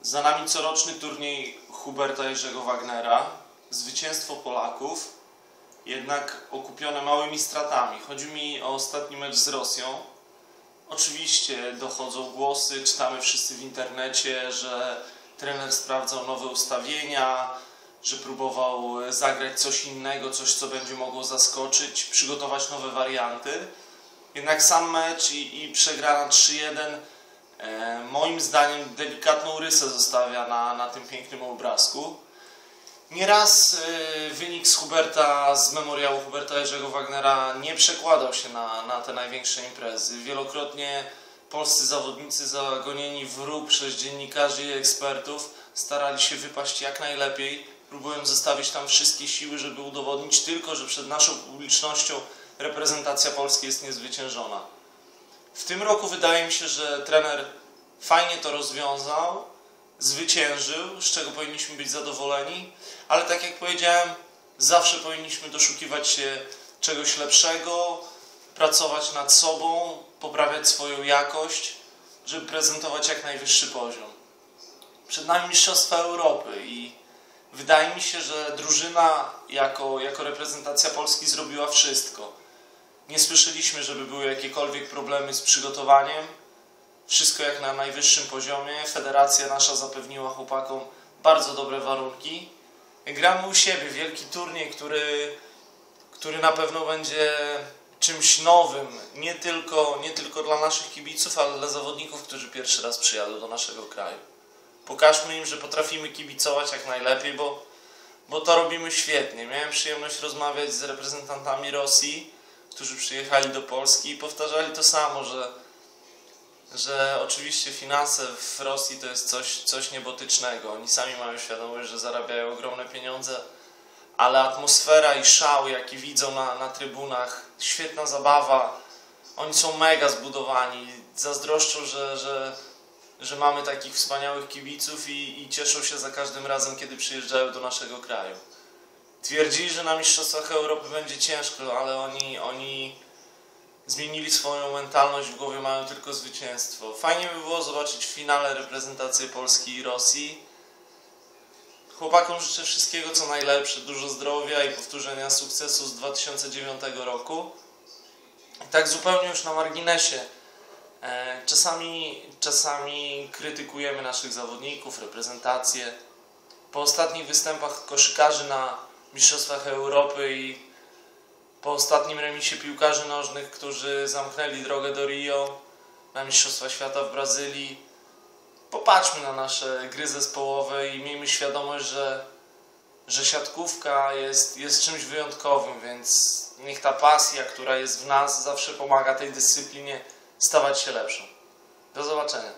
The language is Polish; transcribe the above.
Za nami coroczny turniej Huberta Jerzego Wagnera, zwycięstwo Polaków, jednak okupione małymi stratami. Chodzi mi o ostatni mecz z Rosją. Oczywiście dochodzą głosy, czytamy wszyscy w internecie, że trener sprawdzał nowe ustawienia, że próbował zagrać coś innego, coś co będzie mogło zaskoczyć, przygotować nowe warianty. Jednak sam mecz i przegrana 3-1 moim zdaniem delikatną rysę zostawia na tym pięknym obrazku. Nieraz wynik z memoriału Huberta Jerzego Wagnera nie przekładał się na te największe imprezy. Wielokrotnie polscy zawodnicy zagonieni w rów przez dziennikarzy i ekspertów starali się wypaść jak najlepiej, próbując zostawić tam wszystkie siły, żeby udowodnić tylko, że przed naszą publicznością reprezentacja Polski jest niezwyciężona. W tym roku wydaje mi się, że trener fajnie to rozwiązał, zwyciężył, z czego powinniśmy być zadowoleni, ale tak jak powiedziałem, zawsze powinniśmy doszukiwać się czegoś lepszego, pracować nad sobą, poprawiać swoją jakość, żeby prezentować jak najwyższy poziom. Przed nami Mistrzostwa Europy i wydaje mi się, że drużyna jako reprezentacja Polski zrobiła wszystko. Nie słyszeliśmy, żeby były jakiekolwiek problemy z przygotowaniem. Wszystko jak na najwyższym poziomie. Federacja nasza zapewniła chłopakom bardzo dobre warunki. Gramy u siebie, wielki turniej, który na pewno będzie czymś nowym. Nie tylko dla naszych kibiców, ale dla zawodników, którzy pierwszy raz przyjadą do naszego kraju. Pokażmy im, że potrafimy kibicować jak najlepiej, bo to robimy świetnie. Miałem przyjemność rozmawiać z reprezentantami Rosji, którzy przyjechali do Polski i powtarzali to samo, że oczywiście finanse w Rosji to jest coś niebotycznego. Oni sami mają świadomość, że zarabiają ogromne pieniądze, ale atmosfera i szał, jaki widzą na trybunach, świetna zabawa, oni są mega zbudowani, zazdroszczą, że mamy takich wspaniałych kibiców i cieszą się za każdym razem, kiedy przyjeżdżają do naszego kraju. Twierdzili, że na Mistrzostwach Europy będzie ciężko, ale oni zmienili swoją mentalność, w głowie mają tylko zwycięstwo. Fajnie by było zobaczyć w finale reprezentację Polski i Rosji. Chłopakom życzę wszystkiego co najlepsze, dużo zdrowia i powtórzenia sukcesu z 2009 roku. I tak zupełnie już na marginesie. Czasami krytykujemy naszych zawodników, reprezentację. Po ostatnich występach koszykarzy na Mistrzostwach Europy i po ostatnim remisie piłkarzy nożnych, którzy zamknęli drogę do Rio, na Mistrzostwa Świata w Brazylii, popatrzmy na nasze gry zespołowe i miejmy świadomość, że siatkówka jest czymś wyjątkowym, więc niech ta pasja, która jest w nas, zawsze pomaga tej dyscyplinie stawać się lepszą. Do zobaczenia.